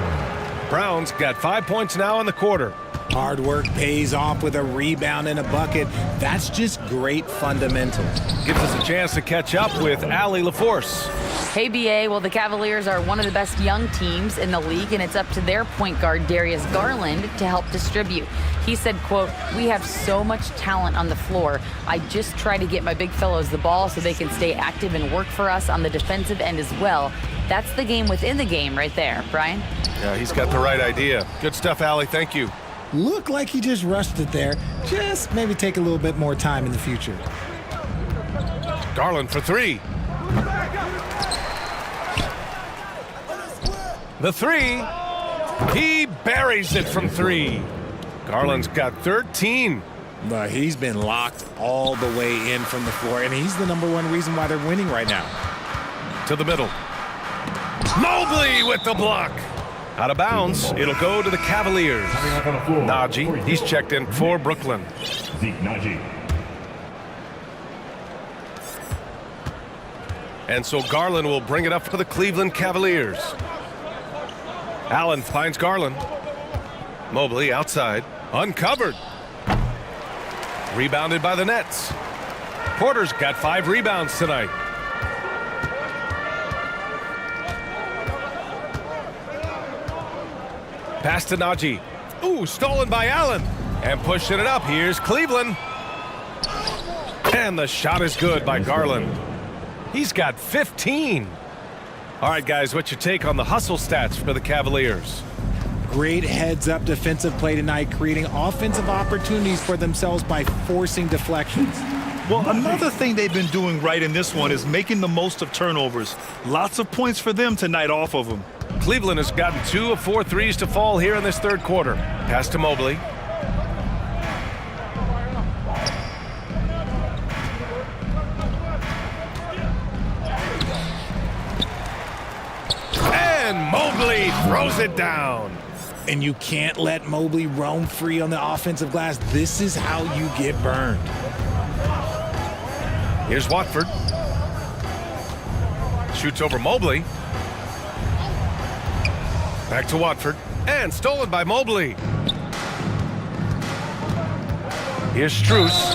Brown's got 5 points now in the quarter. Hard work pays off with a rebound and a bucket. That's just great fundamentals. Gives us a chance to catch up with Allie LaForce. Hey, BA. Well, the Cavaliers are one of the best young teams in the league, and it's up to their point guard, Darius Garland, to help distribute. He said, quote, "We have so much talent on the floor. I just try to get my big fellows the ball so they can stay active and work for us on the defensive end as well." That's the game within the game right there, Brian. Yeah, he's got the right idea. Good stuff, Allie. Thank you. Looked like he just rushed it there. Just maybe take a little bit more time in the future. Garland for 3. The 3. He buries it from 3. Garland's got 13. But he's been locked all the way in from the floor, and he's the number 1 reason why they're winning right now. To the middle. Mobley with the block. Out of bounds. It'll go to the Cavaliers. Najee, he's checked in for Brooklyn. Zeke Najee. And so Garland will bring it up for the Cleveland Cavaliers. Allen finds Garland. Mobley outside. Uncovered. Rebounded by the Nets. Porter's got 5 rebounds tonight. Pass to Najee. Ooh, stolen by Allen. And pushing it up. Here's Cleveland. And the shot is good by Garland. He's got 15. All right, guys, what's your take on the hustle stats for the Cavaliers? Great heads-up defensive play tonight, creating offensive opportunities for themselves by forcing deflections. Well, another thing they've been doing right in this one is making the most of turnovers. Lots of points for them tonight off of them. Cleveland has gotten 2 of 4 threes to fall here in this third quarter. Pass to Mobley. And Mobley throws it down. And you can't let Mobley roam free on the offensive glass. This is how you get burned. Here's Watford. Shoots over Mobley. Back to Watford. And stolen by Mobley. Here's Strus.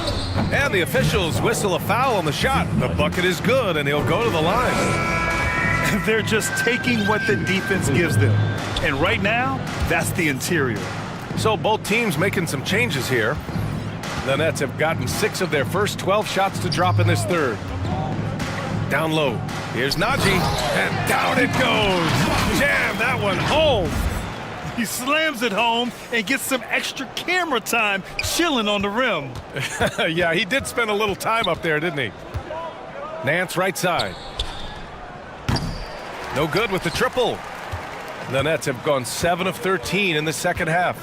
And the officials whistle a foul on the shot. The bucket is good, and he'll go to the line. They're just taking what the defense gives them. And right now, that's the interior. So both teams making some changes here. The Nets have gotten 6 of their first 12 shots to drop in this third. Down low. Here's Najee, and down it goes. Jam that one home. He slams it home and gets some extra camera time chilling on the rim. Yeah, he did spend a little time up there, didn't he? Nance right side. No good with the triple. The Nets have gone 7 of 13 in the second half.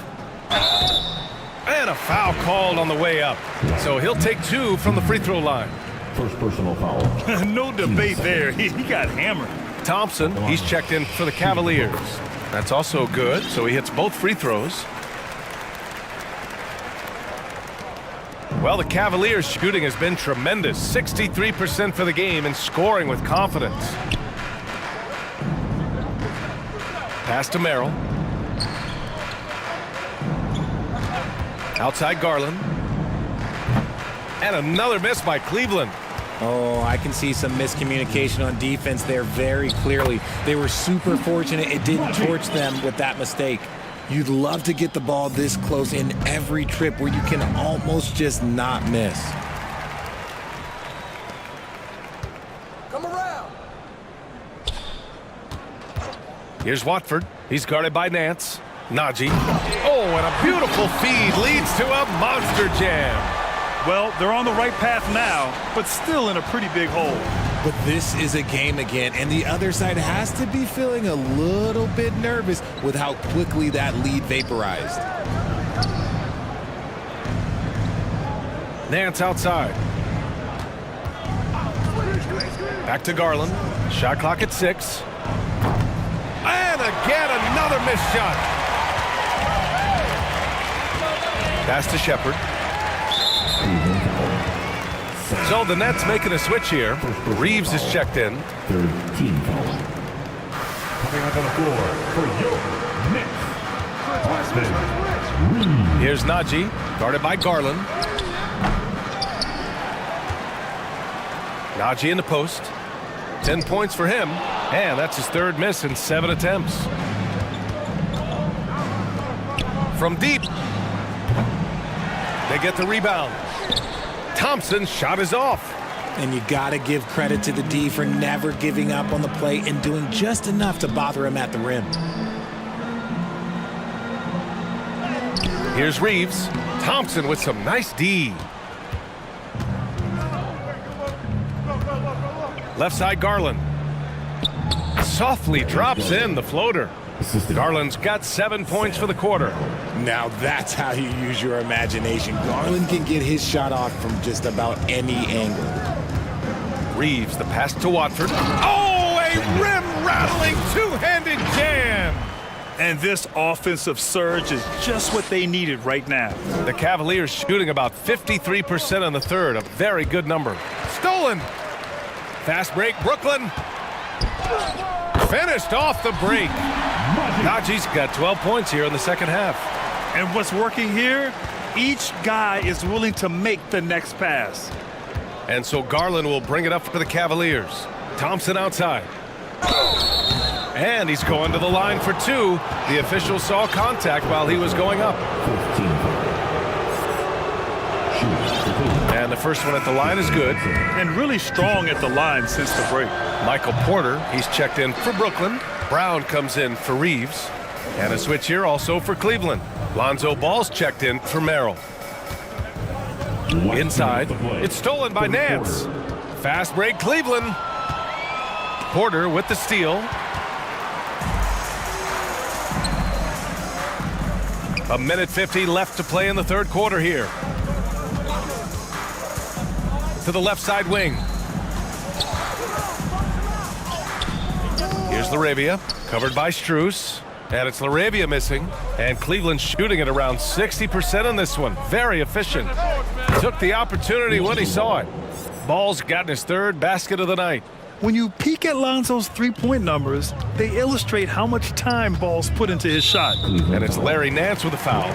And a foul called on the way up. So he'll take 2 from the free throw line. First personal foul. No debate there. He got hammered. Thompson, he's checked in for the Cavaliers. That's also good, so he hits both free throws. Well, the Cavaliers' shooting has been tremendous. 63% for the game and scoring with confidence. Pass to Merrill. Outside Garland. And another miss by Cleveland. Oh, I can see some miscommunication on defense there very clearly. They were super fortunate it didn't torch them with that mistake. You'd love to get the ball this close in every trip where you can almost just not miss. Come around. Here's Watford. He's guarded by Nance. Najee. Oh, and a beautiful feed leads to a monster jam. Well, they're on the right path now, but still in a pretty big hole. But this is a game again, and the other side has to be feeling a little bit nervous with how quickly that lead vaporized. Nance outside. Back to Garland. Shot clock at 6. And again, another missed shot. Pass to Shepherd. So the Nets making a switch here. Reeves is checked in. Third team foul. Coming up on the floor for your Knicks. Reeves. Here's Najee, guarded by Garland. Najee in the post. 10 points for him. And that's his third miss in 7 attempts. From deep. They get the rebound. Thompson's shot is off. And you got to give credit to the D for never giving up on the play and doing just enough to bother him at the rim. Here's Reeves. Thompson with some nice D. Left side Garland. Softly drops in the floater. Garland's got 7 points for the quarter. Now that's how you use your imagination. Garland can get his shot off from just about any angle. Reeves, the pass to Watford. Oh, a rim-rattling two-handed jam! And this offensive surge is just what they needed right now. The Cavaliers shooting about 53% in the third, a very good number. Stolen! Fast break, Brooklyn. Finished off the break. Najee's got 12 points here in the second half. And what's working here, each guy is willing to make the next pass. And so Garland will bring it up for the Cavaliers. Thompson outside. And he's going to the line for 2. The official saw contact while he was going up. And the first one at the line is good. And really strong at the line since the break. Michael Porter, he's checked in for Brooklyn. Brown comes in for Reeves. And a switch here also for Cleveland. Lonzo Ball's checked in for Merrill. Inside, it's stolen by Nance. Fast break, Cleveland. Porter with the steal. A minute 50 left to play in the third quarter here. To the left side wing. Here's LaRavia, covered by Strus. And it's Laravia missing. And Cleveland shooting at around 60% on this one. Very efficient. Took the opportunity when he saw it. Ball's gotten his third basket of the night. When you peek at Lonzo's three-point numbers, they illustrate how much time Ball's put into his shot. And it's Larry Nance with a foul.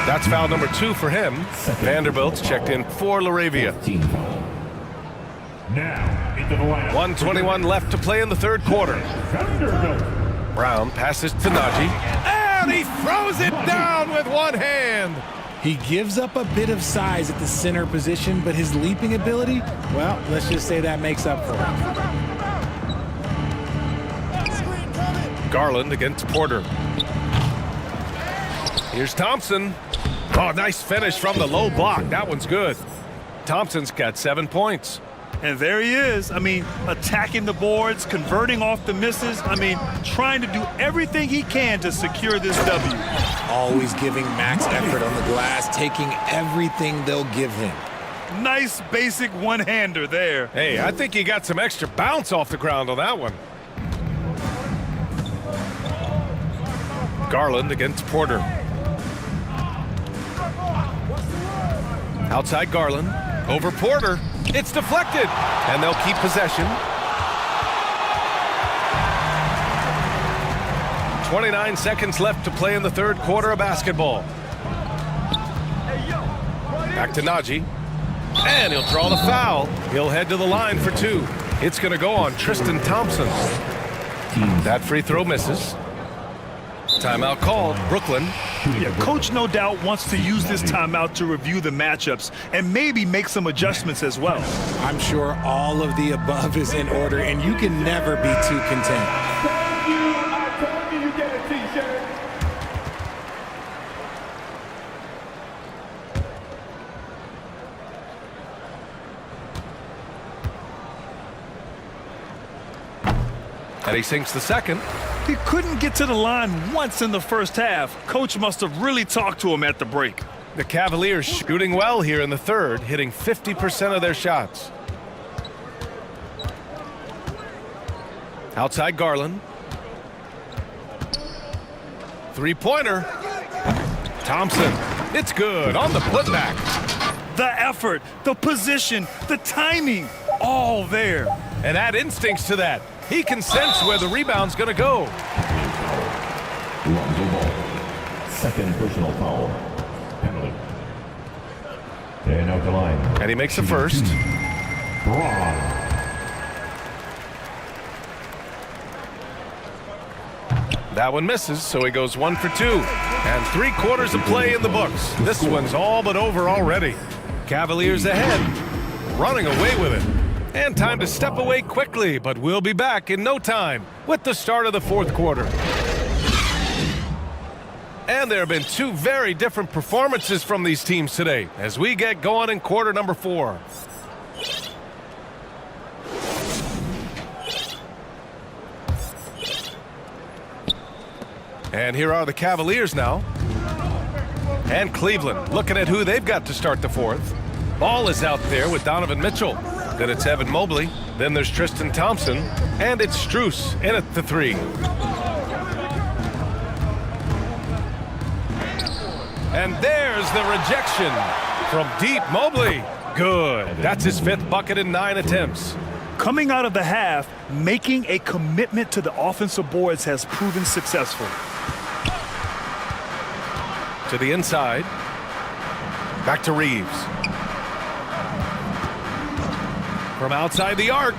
That's foul number 2 for him. Vanderbilt's checked in for Laravia. Now into the lineup. 1:21 left to play in the third quarter. Vanderbilt. Brown passes to Najee. And he throws it down with one hand. He gives up a bit of size at the center position, but his leaping ability, well, let's just say that makes up for it. Garland against Porter. Here's Thompson. Oh, nice finish from the low block. That one's good. Thompson's got 7 points. And there he is. I mean, attacking the boards, converting off the misses. I mean, trying to do everything he can to secure this W. Always giving max effort on the glass, taking everything they'll give him. Nice basic one-hander there. Hey, I think he got some extra bounce off the ground on that one. Garland against Porter. Outside Garland. Over Porter. It's deflected. And they'll keep possession. 29 seconds left to play in the third quarter of basketball. Back to Najee. And he'll draw the foul. He'll head to the line for 2. It's going to go on Tristan Thompson. That free throw misses. Timeout called. Brooklyn. Yeah, coach no doubt wants to use this timeout to review the matchups and maybe make some adjustments as well. I'm sure all of the above is in order, and you can never be too content. Thank you. I told you you get a t-shirt. And he sinks the second. He couldn't get to the line once in the first half. Coach must have really talked to him at the break. The Cavaliers shooting well here in the third, hitting 50% of their shots. Outside Garland. Three-pointer. Thompson. It's good on the putback. The effort, the position, the timing, all there. And add instincts to that. He can sense where the rebound's going to go. Lonzo Ball. Second personal foul. Penalty. And out the line. And he makes the first. Braun. That one misses, so he goes 1 for 2. And 3 quarters of play in the books. This one's all but over already. Cavaliers ahead, running away with it. And time to step away quickly, but we'll be back in no time with the start of the fourth quarter. And there have been 2 very different performances from these teams today as we get going in quarter number 4. And here are the Cavaliers now. And Cleveland looking at who they've got to start the fourth. Ball is out there with Donovan Mitchell. Then it's Evan Mobley. Then there's Tristan Thompson. And it's Strus in at the 3. And there's the rejection from deep. Mobley. Good. That's his 5th bucket in 9 attempts. Coming out of the half, making a commitment to the offensive boards has proven successful. To the inside. Back to Reeves. From outside the arc.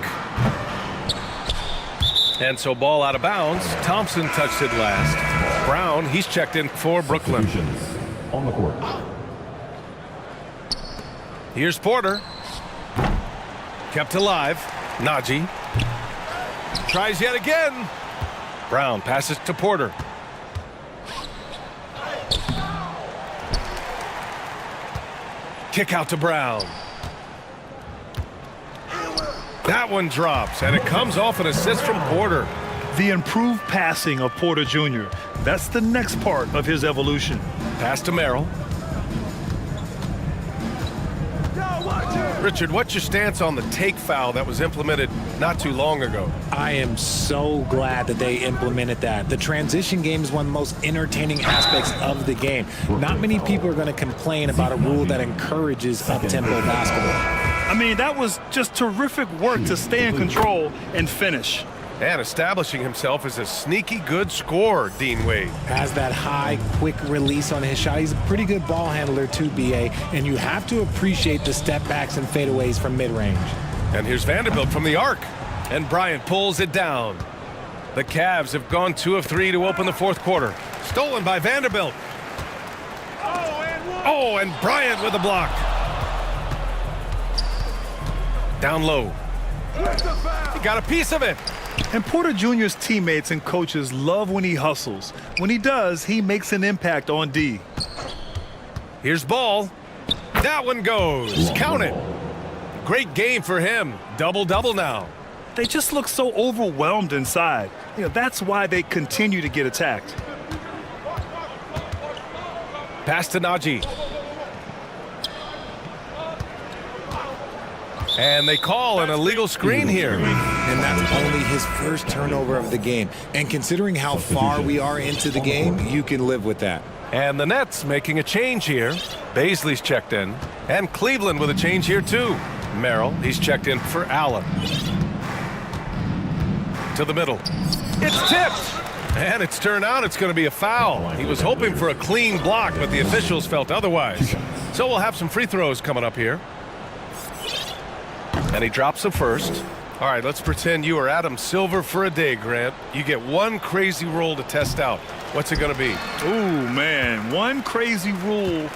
And so ball out of bounds. Thompson touched it last. Brown, he's checked in for Brooklyn. On the court. Here's Porter. Kept alive. Najee. Tries yet again. Brown passes to Porter. Kick out to Brown. That one drops, and it comes off an assist from Porter. The improved passing of Porter Jr. That's the next part of his evolution. Pass to Merrill. Richard, what's your stance on the take foul that was implemented not too long ago? I am so glad that they implemented that. The transition game is one of the most entertaining aspects of the game. Not many people are going to complain about a rule that encourages up-tempo basketball. I mean, that was just terrific work to stay in control and finish. And establishing himself as a sneaky good scorer, Dean Wade. Has that high, quick release on his shot. He's a pretty good ball handler too, BA, and you have to appreciate the step backs and fadeaways from mid-range. And here's Vanderbilt from the arc, and Bryant pulls it down. The Cavs have gone 2 of 3 to open the fourth quarter. Stolen by Vanderbilt. Oh, and Bryant with a block. Down low. He got a piece of it. And Porter Jr.'s teammates and coaches love when he hustles. When he does, he makes an impact on D. Here's Ball. That one goes. Count it. Great game for him. Double-double now. They just look so overwhelmed inside. You know, that's why they continue to get attacked. Pass to Najee. And they call an illegal screen here. And that's only his first turnover of the game. And considering how far we are into the game, you can live with that. And the Nets making a change here. Baisley's checked in. And Cleveland with a change here too. Merrill, he's checked in for Allen. To the middle. It's tipped. And it's turned out it's going to be a foul. He was hoping for a clean block, but the officials felt otherwise. So we'll have some free throws coming up here. And he drops the first. All right, let's pretend you are Adam Silver for a day, Grant. You get one crazy rule to test out. What's it going to be? Ooh, man, one crazy rule.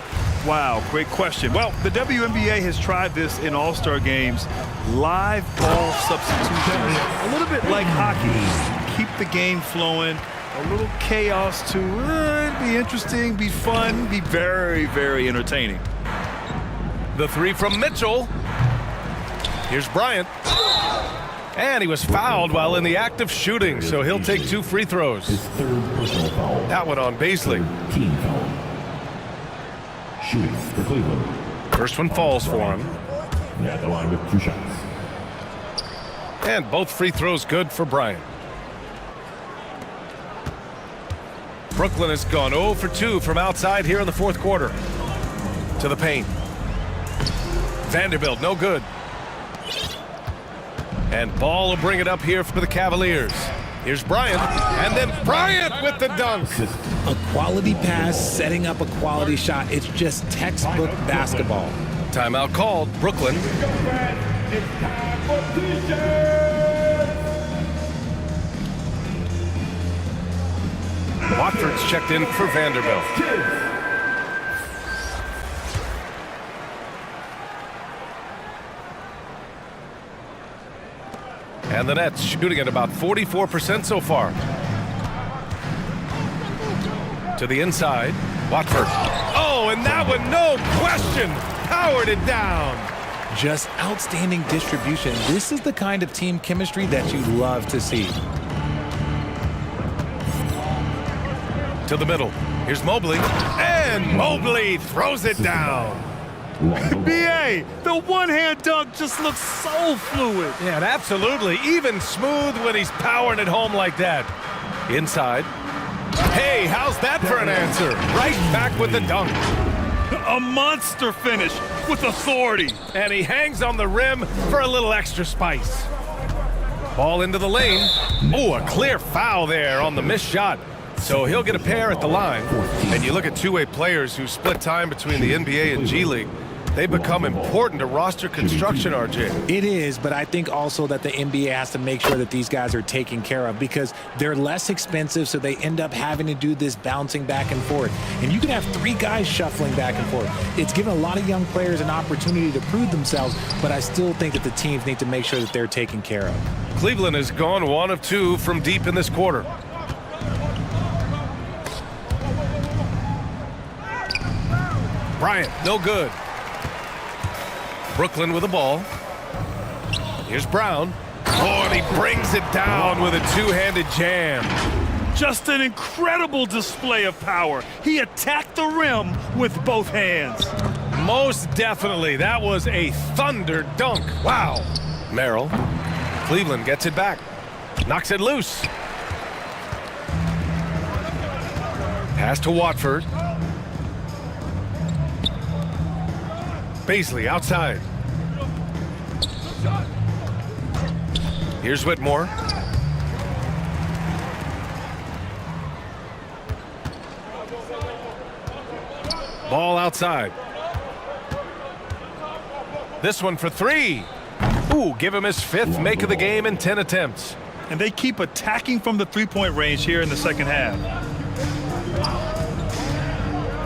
Wow, great question. Well, the WNBA has tried this in All-Star games. Live ball substitution. A little bit like hockey. Keep the game flowing. A little chaos to be interesting, be fun, be very, very entertaining. The three from Mitchell. Here's Bryant. And he was fouled while in the act of shooting, so he'll take 2 free throws. That one on Baisley. Team foul. Shooting for Cleveland. First one falls for him. At the line with 2 shots. And both free throws good for Bryant. Brooklyn has gone 0 for 2 from outside here in the fourth quarter. To the paint. Vanderbilt, no good. And Ball will bring it up here for the Cavaliers. Here's Bryant, and then Bryant with the dunk. A quality pass, setting up a quality shot. It's just textbook basketball. Timeout called, Brooklyn. Watford's checked in for Vanderbilt. And the Nets shooting at about 44% so far. To the inside, Watford. Oh, and that one, no question, powered it down. Just outstanding distribution. This is the kind of team chemistry that you love to see. To the middle, here's Mobley, and Mobley throws it down. BA, the one-hand dunk just looks so fluid. Yeah, and absolutely. Even smooth when he's powering it home like that. Inside. Hey, how's that for an answer? Right back with the dunk. A monster finish with authority. And he hangs on the rim for a little extra spice. Ball into the lane. Oh, a clear foul there on the missed shot. So he'll get a pair at the line. And you look at two-way players who split time between the NBA and G League. They become important to roster construction, RJ. It is, but I think also that the NBA has to make sure that these guys are taken care of because they're less expensive, so they end up having to do this bouncing back and forth. And you can have 3 guys shuffling back and forth. It's given a lot of young players an opportunity to prove themselves, but I still think that the teams need to make sure that they're taken care of. Cleveland has gone 1 of 2 from deep in this quarter. Bryant, no good. Brooklyn with the ball. Here's Brown. Oh, and he brings it down with a two-handed jam. Just an incredible display of power. He attacked the rim with both hands. Most definitely. That was a thunder dunk. Wow. Merrill. Cleveland gets it back. Knocks it loose. Pass to Watford. Baisley outside. Here's Whitmore. Ball outside. This one for three. Ooh, give him his 5th make of the game in 10 attempts. And they keep attacking from the three-point range here in the second half.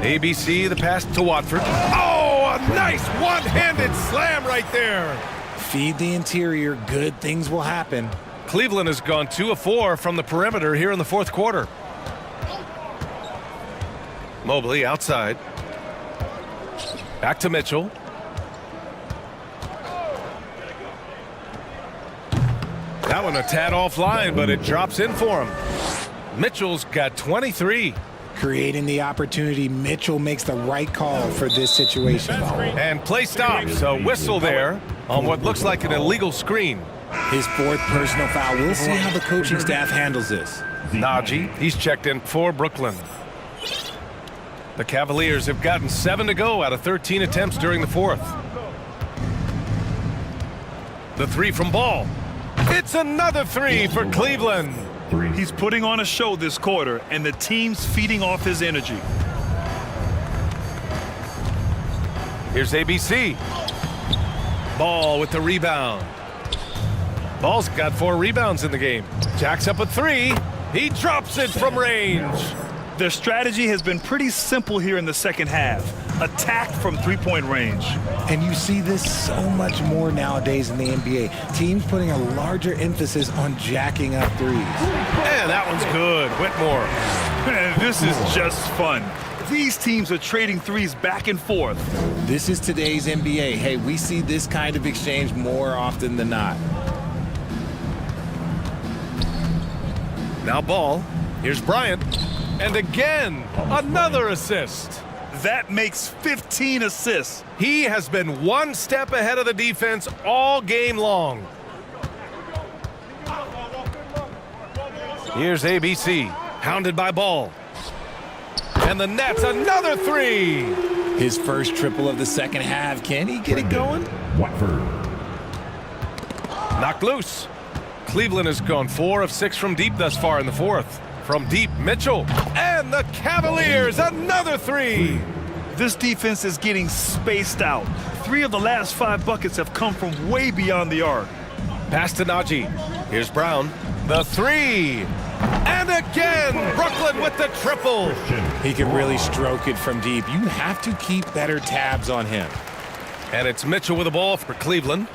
ABC, the pass to Watford. Oh, a nice one-handed slam right there. Feed the interior. Good things will happen. Cleveland has gone 2 of 4 from the perimeter here in the 4th quarter. Mobley outside. Back to Mitchell. That one a tad offline, but it drops in for him. Mitchell's got 23. Creating the opportunity, Mitchell makes the right call for this situation. And play stops. A whistle there on what looks like an illegal screen. His 4th personal foul. We'll see how the coaching staff handles this. Najee, he's checked in for Brooklyn. The Cavaliers have gotten 7 to go out of 13 attempts during the 4th. The 3 from Ball. It's another 3 for Cleveland. He's putting on a show this quarter, and the team's feeding off his energy. Here's ABC. Ball with the rebound. Ball's got 4 rebounds in the game. Jacks up a 3. He drops it from range. Their strategy has been pretty simple here in the second half. Attack from three-point range. And you see this so much more nowadays in the NBA. Teams putting a larger emphasis on jacking up threes. And that one's good. Whitmore. Man, this is just fun. These teams are trading threes back and forth. This is today's NBA. Hey, we see this kind of exchange more often than not. Now Ball. Here's Bryant. And again, another assist. That makes 15 assists. He has been one step ahead of the defense all game long. Here's ABC, hounded by Ball. And the Nets, another 3. His first triple of the second half. Can he get it going? Watford. Knocked loose. Cleveland has gone 4 of 6 from deep thus far in the 4th. From deep, Mitchell. And the Cavaliers, another 3. This defense is getting spaced out. 3 of the last 5 buckets have come from way beyond the arc. Pass to Najee. Here's Brown. The 3. And again, Brooklyn with the triple. He can really stroke it from deep. You have to keep better tabs on him. And it's Mitchell with the ball for Cleveland.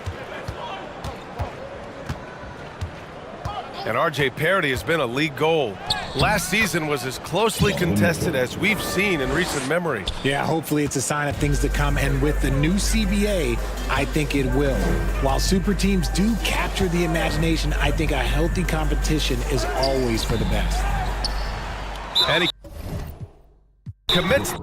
And R.J. Parity has been a league goal. Last season was as closely contested as we've seen in recent memory. Yeah, hopefully it's a sign of things to come. And with the new CBA, I think it will. While super teams do capture the imagination, I think a healthy competition is always for the best. And he commits.